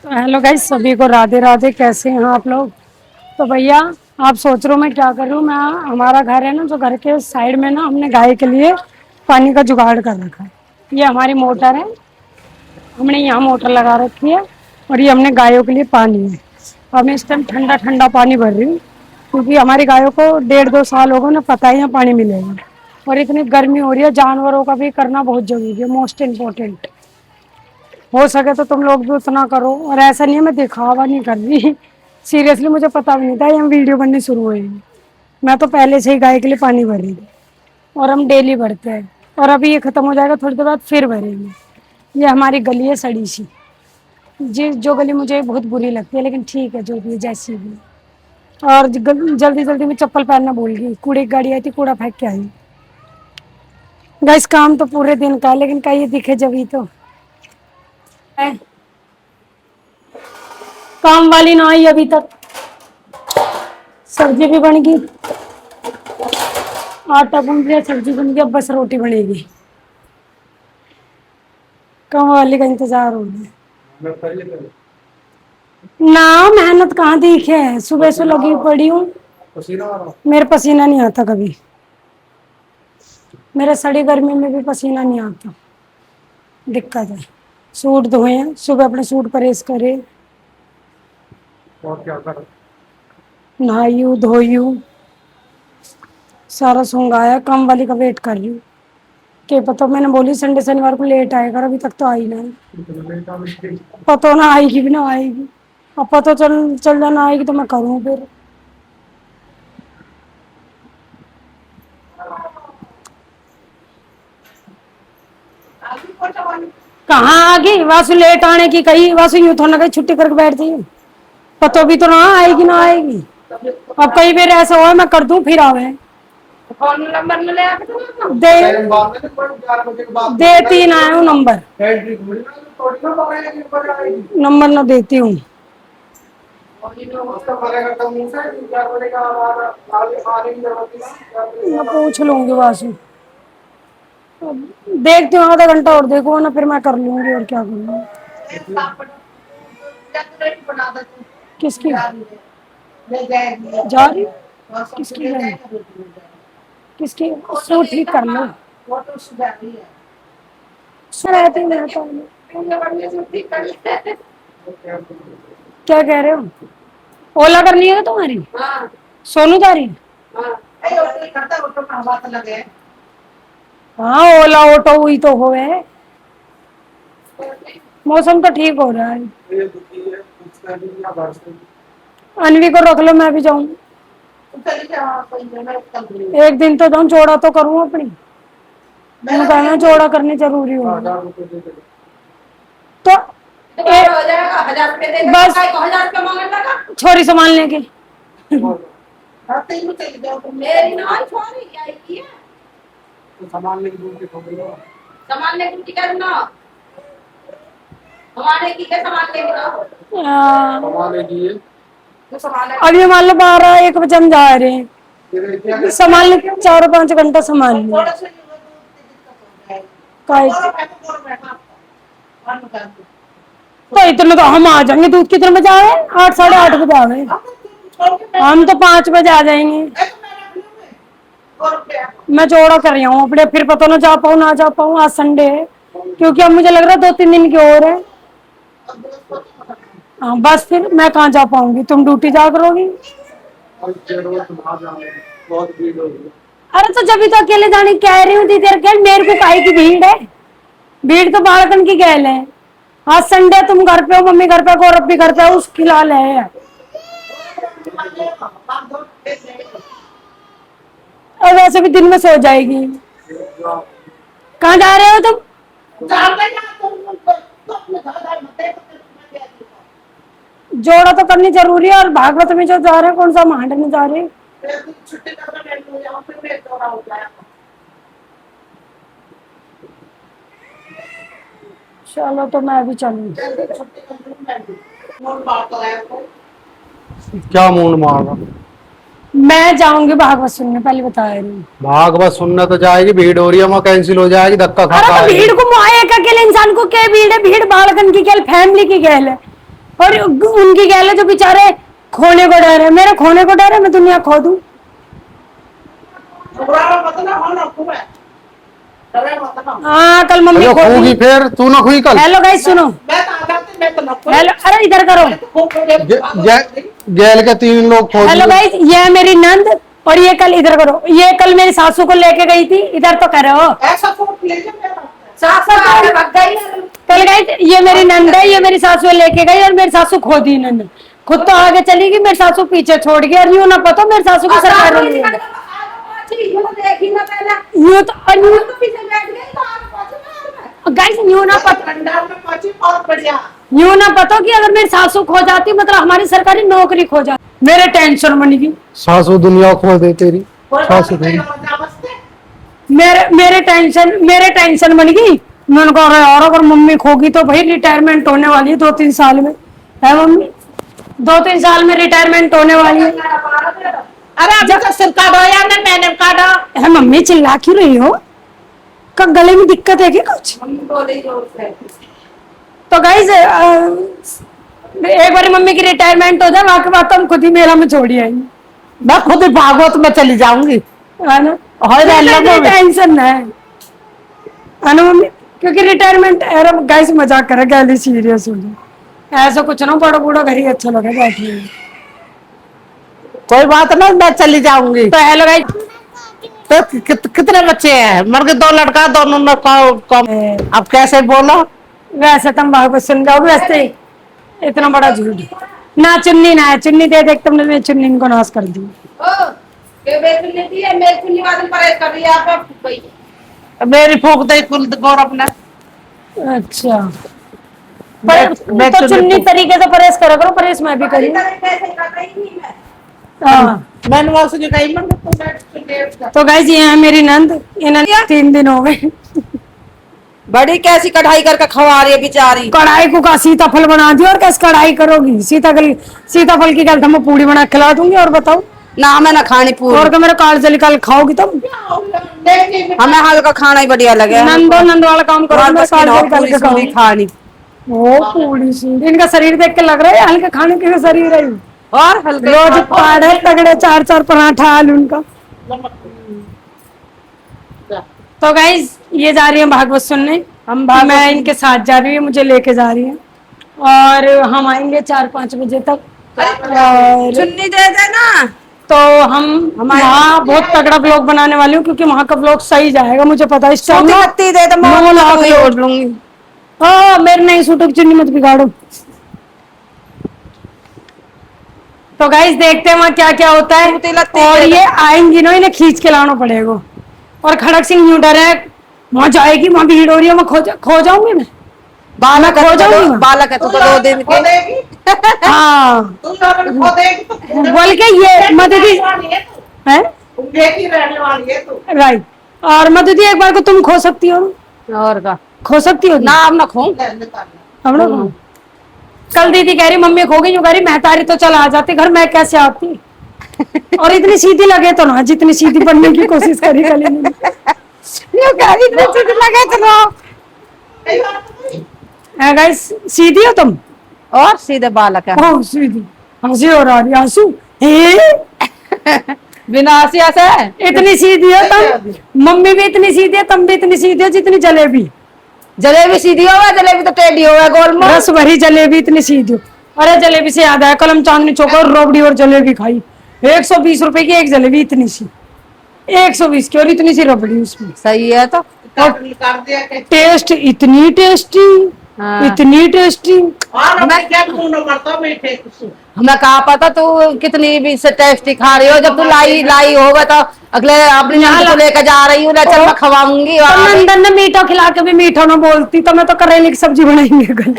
तो hello guys, सभी को राधे राधे। कैसे हैं आप लोग? तो भैया, आप सोच रहे हो मैं क्या कर रही हूँ। मैं हमारा घर है ना, जो घर के साइड में ना हमने गाय के लिए पानी का जुगाड़ कर रखा है। ये हमारी मोटर है, हमने यहाँ मोटर लगा रखी है और ये हमने गायों के लिए पानी है। अब मैं इस टाइम ठंडा ठंडा पानी भर रही हूँ, क्योंकि हमारी गायों को 1.5-2 साल होगा ना, पता ही यहाँ पानी मिलेगा। और इतनी गर्मी हो रही है, जानवरों का भी करना बहुत जरूरी है, मोस्ट इम्पोर्टेंट। हो सके तो तुम लोग भी उतना करो। और ऐसा नहीं है मैं दिखावा नहीं कर रही, सीरियसली मुझे पता भी नहीं था ये हम वीडियो बननी शुरू हुई। मैं तो पहले से ही गाय के लिए पानी भर रही थी और हम डेली भरते हैं। और अभी ये खत्म हो जाएगा, थोड़ी देर बाद फिर भरेंगे। ये हमारी गली है सड़ी सी, जी, जो गली मुझे बहुत बुरी लगती है, लेकिन ठीक है जो भी है, जैसी भी। और जल्दी जल्दी में चप्पल पहनना भूल गई, कूड़े की गाड़ी आई थी, कूड़ा फेंक के आई। गाइस, काम तो पूरे दिन का है, लेकिन कहीं दिखे जब ही तो है। काम वाली ना आई अभी तक। सब्जी भी बन गई, आटा गूंद गया, सब्जी बन गई, अब बस रोटी बनेगी। काम वाली का इंतजार हो गया ना। मेहनत कहाँ दिखे है, सुबह से लगी पड़ी हूँ। मेरे पसीना नहीं आता कभी, मेरे सड़ी गर्मी में भी पसीना नहीं आता, दिक्कत है। सूट धोए हैं, सुबह अपने सूट प्रेस करे, और क्या कर, नहाई हूँ, धोई हूँ, सारा सुंगाया। काम वाली का वेट कर रही हूँ कि पता, मैंने बोली संडे शनिवार को लेट आएगा, अभी तक तो आई नहीं। पता ना आएगी भी ना आएगी, अब पता चल चल जाना आएगी तो मैं करूँ फिर। कहाँ आ गई वासु, लेट आने की कही वासु, यूं थोड़ा ना कहीं छुट्टी करके बैठ जाइए। पता भी तो ना आएगी ना आएगी। अब कई बार ऐसा हुआ मैं कर दूं फिर आवे। फोन नंबर दे, देती ना हूँ नंबर, नंबर ना देती हूँ। मैं पूछ लूंगी वासु, देखती हूँ, आधा घंटा और देखो ना, फिर मैं कर लूंगी और क्या करूँगी। किसकी जा रही, किसकी जा रही, किसकी सूट ठीक कर लो सर। रहती मैं तो, क्या कह रहे हो? ओला करनी है तुम्हारी? सोनू जा रही है? हाँ, ओला ऑटो हुई तो होवे। मौसम तो ठीक हो रहा है। अनवी को रख लो, मैं भी जाऊँ एक दिन तो जाऊँ, जोड़ा तो करूँ अपनी। मैंने कहना जोड़ा करनी जरूरी हो तो हो जाएगा। 1000 रुपये बस, 1000 रुपये मांगने छोरी सामान लेके मेरी ना छोरी क्या है, सामान लेके दूर के सामान लेके दूर क्या ना, हमारे की क्या सामान लेके ना, सामान लेके अभी मान लो 12-1 बजे हम जा रहे हैं, सामान ले 4-5 घंटा सामान तो इतने तो हम आ जाएंगे। दूध कितने बजे आए? 8-8:30 बजे आ गए, हम तो 5 बजे आ जाएंगे। मैं जोड़ा कर रही हूँ अपने, फिर पता ना जा पाऊँ ना जा पाऊँ। आज संडे है, क्योंकि अब मुझे लग रहा है 2-3 दिन की और है। हाँ बस, फिर मैं कहाँ जा पाऊंगी, तुम ड्यूटी जा करोगी। अरे तो जब भी तो अकेले जाने कह रही हूँ दीदी, मेरे को काहे की भीड़ है? भीड़ तो बालकन की गैल है। आज संडे, तुम घर पे हो, मम्मी घर पे, गौरव भी घर पे है, उस खिलाल है। और वैसे भी दिन में सो जाएगी। कहाँ जा रहे हो तुम? जोड़ा तो करनी जरूरी है। और भागवत में जो जा रहे हैं, कौन सा मांड में जा रहे हैं? चलो तो मैं भी चलूँ। क्या मूड मार, मैं जाऊंगी भागवत सुनने, पहले बता रही हूँ। भागवत सुनने तो जाएगी, भीड़ हो रही है वहाँ, कैंसिल हो जाएगी, धक्का खा अरे तो खाएगी। भीड़ को एक अकेले इंसान को क्या भीड़ है? भीड़ बालकन की गैल, फैमिली की गैल है। और उनकी गैल है जो बेचारे खोने को डर है, मेरे खोने को डर है, मैं दुनिया खो दूं। हाँ कल मम्मी अरे खो खोगी दी। फिर तू ना खुई कल। हेलो गाइस सुनो, हेलो अरे इधर करो। गैल के 3 लोग खो हेलो दिए। गाइस, ये है मेरी नंद और ये कल इधर करो, ये कल मेरी सासू को लेके गई थी, इधर तो करो। कल गाइस ये मेरी नंद है, ये मेरी सासू लेके गई और मेरी सासू खो दी नंद, खुद तो आगे चली गई, मेरी सासू पीछे छोड़ गई। और यूं ना पता मेरी सासू की सरकार नहीं है। यूं तो गाइस यूं ना पता, यूं ना पता कि अगर मेरी सासू खो जाती मतलब हमारी सरकारी नौकरी खो जाती, मेरे टेंशन बन गई। सासू दुनिया खो दे तेरी सासू तेरी। मेरे टेंशन बन गई। मैंने कहा अरे यार अगर मम्मी खोगी तो भाई रिटायरमेंट होने वाली है 2-3 साल में, है मम्मी 2-3 साल में रिटायरमेंट होने वाली है। अरे अभी तो सिर काटो या मैंने काटा। है मम्मी चिल्ला क्यों रही हो, का गले में दिक्कत है क्या कुछ? तो गाइस एक बार मम्मी की रिटायरमेंट हो जाए वहां के बाद तो हम खुद ही मेला में छोड़ी आएंगे, मैं खुद ही भागवत में चली जाऊंगी। है ना? टेंशन है ना मम्मी, क्योंकि रिटायरमेंट अरे गाइस मजाक करे गैली सीरियस हो जाए, ऐसा कुछ ना, बड़ा बूढ़ा घर ही अच्छा लगे बैठने में। कोई बात नहीं, मैं चली जाऊंगी। तो हेलो गाइस, तो कितने बच्चे हैं? मर के 2 लड़का, दोनों लड़का। अब कैसे बोलो? वैसे तुम भागवत सुन जाओगे, वैसे इतना बड़ा झूठ ना। चुन्नी ना है, चुन्नी दे देख तुमने, मैं चुन्नी इनको नाश कर दी। मेरी फूक दे कुल गौरव ने। अच्छा मैं तो चुन्नी तरीके से परहेज करा करो, परहेज मैं भी करी। हाँ मैंने वो सुनी कही मन। तो गाइस ये है मेरी नंद, इन्हें 3 दिन हो गए। बड़ी कैसी कढ़ाई करके खवा रही है बेचारी। कढ़ाई को का सीताफल बना दिया, और कैसे कढ़ाई करोगी? सीताफल की गल मैं पूरी बना खिला दूंगी। और बताओ ना हमें ना खानी पूरी, और क्या मेरे कालजे निकाल खाओगी तुम? हमें हल्का खाना ही बढ़िया लगे। नंद वाला काम करो, मैं कालजे निकाल पूरी के सूरी खाऊंगी। खानी। ओ पूरी सी, इनका शरीर देख के लग रहा है हल्के खाने के शरीर है। और हल्के रोज पाड़े तगड़े 4-4 पराठा आलू उनका। तो गाइस ये जा रही है भागवत सुनने, मैं इनके साथ जा रही हूँ, मुझे लेके जा रही है और हम आएंगे 4-5 बजे तक। और चुन्नी दे देना। तो हम वहाँ बहुत तगड़ा ब्लॉग बनाने वाली हूँ, क्योंकि वहाँ का ब्लॉग सही जाएगा, मुझे पता है। इस टाइम छोटी बत्ती दे दे, मैं 9 लाख वही ओढ़ लूंगी। हाँ मेरे नई सूटों की चुन्नी मत बिगाड़ो। तो गाइस देखते हैं वहाँ क्या क्या होता है। सूती लत्ती और दे दे। ये आएंगी ना, इन्हें खींच के लाना पड़ेगा। और खड़क सिंह यूं डर है, वहां जाएगी, वहां भीड़ हो रही है, मैं खो जाऊंगी मैं। बालक खो है जाऊंगी मैं। बालक है तो 2 दिन के। हाँ बोल के ये मदद है राइट। और मदद एक बार को तुम खो सकती हो, और का खो सकती हो ना, अब ना खो। हम लोग। कल दीदी कह रही मम्मी खो गई, यूं कह रही मैं तारी तो चला जाती घर, मैं कैसे आती? और इतनी सीधी लगे तो ना, जितनी सीधी बनने की कोशिश करी कल इन्होंने। यूं कह रही इतनी सीधी लगे चलो। गाइस सीधी हो तुम? और सीधे बालक है। ओह सीधी, हंसी हो रही है, आंसू हे बिना हंसिया से इतनी सीधी हो तुम, मम्मी भी इतनी सीधी है, तुम भी इतनी सीधी हो जितनी जलेबी। जलेबी सीधी हो गया, जलेबी तो टेढ़ी हो गया गोल में। रस भरी जलेबी इतनी सीधी हो। अरे जलेबी से याद आया, कल हम चांदनी चौक और रोबड़ी और जलेबी खाई, 120 रुपए की एक जलेबी, इतनी सी 120 की, और इतनी सी रबड़ी उसमें। सही है तो। टेस्ट इतनी टेस्टी, हाँ। इतनी टेस्टी। हमें कहा पता तू कितनी भी से टेस्टी खा रही हो, जब तू लाई होगा तो अगले अपनी नंद को लेकर जा रही हूँ, चल मैं खवाऊंगी। तो नंदन ने मीठा खिला के भी मीठा ना बोलती तो मैं तो करेले की सब्जी बनाएंगे कल।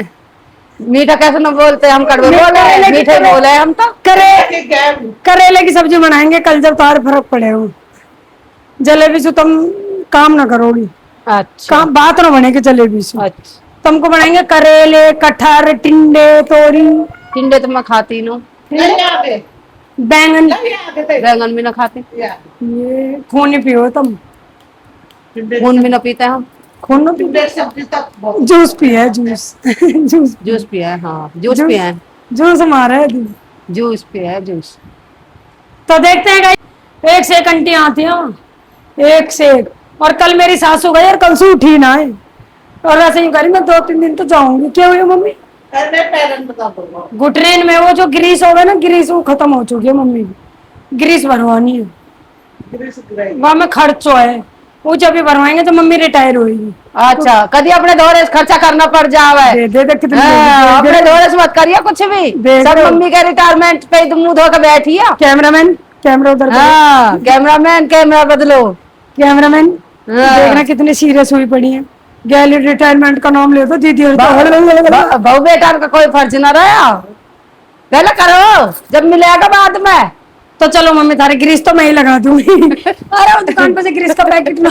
मीठा कैसे न बोलते, हम कड़वे बोले, मीठे बोले हम तो। करेले की सब्जी बनाएंगे कल, जब तार फर्क पड़ेगा। जलेबी से तुम काम ना करोगी, अच्छा काम बात ना बनेगी जलेबी से। अच्छा। तुमको बनाएंगे करेले, कटहर, टिंडे, तोरी। टिंडे तो मैं खाती हूँ, बैंगन, बैंगन भी ना खाती, ये खून नहीं पियो तुम? खून भी ना पीते हम। खून ना पियो, जूस पिया है, जूस जूस जूस पिया है, हाँ जूस पिया है। जूस मारा है तू। जूस पे है जूस। तो देखते हैं गाइस, एक से एक आंटी आती हैं, एक से एक। और कल मेरी सासू गई और कल से उठी ना है, और वैसे ही करी मैं 2-3 दिन तो जाऊंगी। क्या हुई मम्मी? घुटने में वो जो ग्रीस होगा ना, ग्रीस वो खत्म हो चुकी है मम्मी की, ग्रीस भरवानी है, वहाँ में खर्चो है, वो जब भी भरवाएंगे तो मम्मी रिटायर होगी। अच्छा, कभी अपने दौरे से खर्चा करना पड़ जावे। दे कितनी अपने दौरे से मत करिए कुछ भी, देख सब लो। मम्मी के रिटायरमेंट पे तुम मुंह धोकर बैठी है। कैमरामैन, कैमरा उधर करो। हाँ, कैमरामैन कैमरा बदलो। कैमरामैन हाँ। देखना कितनी सीरियस हुई पड़ी है। गैली रिटायरमेंट का नाम ले तो दीदी और तो बहू बेटा का कोई फर्ज न रहा, पहले करो जब मिलेगा बाद में। तो चलो मम्मी थारे ग्रीस तो मैं ही लगा दूंगी। अरे वो दुकान पे से ग्रीस का पैकेट ना,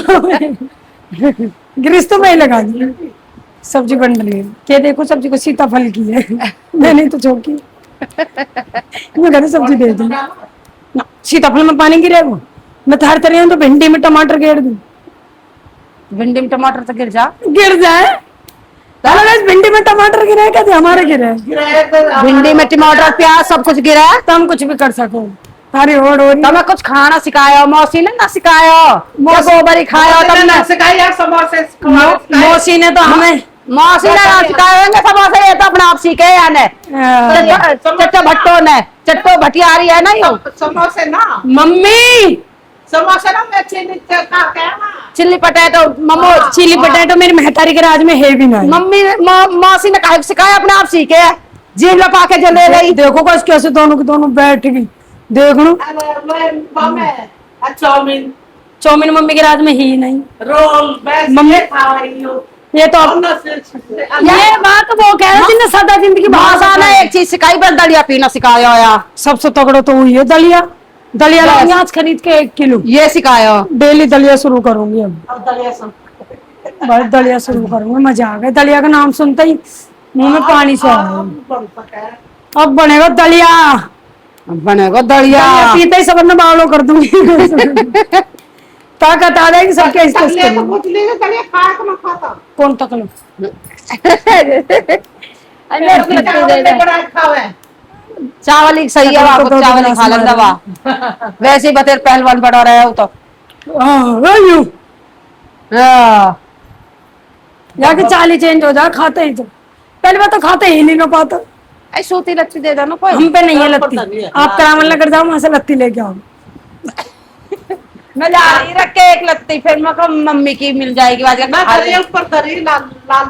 ग्रीस तो मैं ही लगा दूंगी। सब्जी बन रही है, के देखो सब्जी को सीताफल की है, मैंने तो चौकी मैं कहते सब्जी दे दूँ ना, सीताफल में पानी गिरेगा, मैं थार तरह तो भिंडी में टमाटर गेर दूं, भिंडी में टमाटर तो गिर जा, गिर जाए। भिंडी में टमाटर गिरे क्या हमारे गिरे, भिंडी में टमाटर प्याज सब कुछ गिरा है। तो हम कुछ भी कर सको। थारी ओढ़ ओढ़ तुम्हें कुछ खाना सिखाया मौसी ने ना सिखाया, गोबर ही खाया तुमने। मौसी ने तो हमें मौसी ने ना सिखाया होंगे समोसे, ये तो अपने आप सीखे या ने चट्टो भट्टो ने, चट्टो भटियारी है ना यो समोसे ना मम्मी, समोसे ना मैं चिल्ली पटेटो ममो चिली पटेटो मेरी महतारी के राज में है भी नहीं। मम्मी मौसी ने कहा सिखाया, अपने आप सीखे है। जीभ लपा के जले रही। देखो बस कैसे दोनों के दोनों बैठ गई, देख लो। चाउमीन चाउमीन मम्मी के राज में ही नहीं। रोल मम्मी खा रही हूँ। ये तो ये बात वो कह रहे थे ना, सदा जिंदगी मौसा ने एक चीज सिखाई, बस दलिया पीना सिखाया या सबसे तगड़ा तो हुई है दलिया। दलिया लाऊंगी आज खरीद के 1 किलो, ये सिखाया। डेली दलिया शुरू करूंगी अब। बस दलिया शुरू करूंगी, मजा आ गया। दलिया का नाम सुनते ही मुंह में पानी से आ गया। अब बनेगा दलिया, बनेगा दलिया। दलिया पीते ही सब बावलो कर दूंगी। ताकत आ जाएगी सबके इस कौन तकलो चावल ही सही है, आपको चावल ही खा लेना दवा। वैसे ही बतेर पहलवान बड़ा रहा हो तो जाके चाल ही चेंज हो जाए, खाते ही तो पहले बात तो खाते ही नहीं ना पाता। ऐ सूती लच्छी दे देना कोई। हम पे नहीं है लत्ती, आप करामल नगर जाओ वहां से लत्ती लेके आओ। मैं जा रही रख के एक लत्ती, फिर मैं मम्मी की मिल जाएगी। ऊपर लाल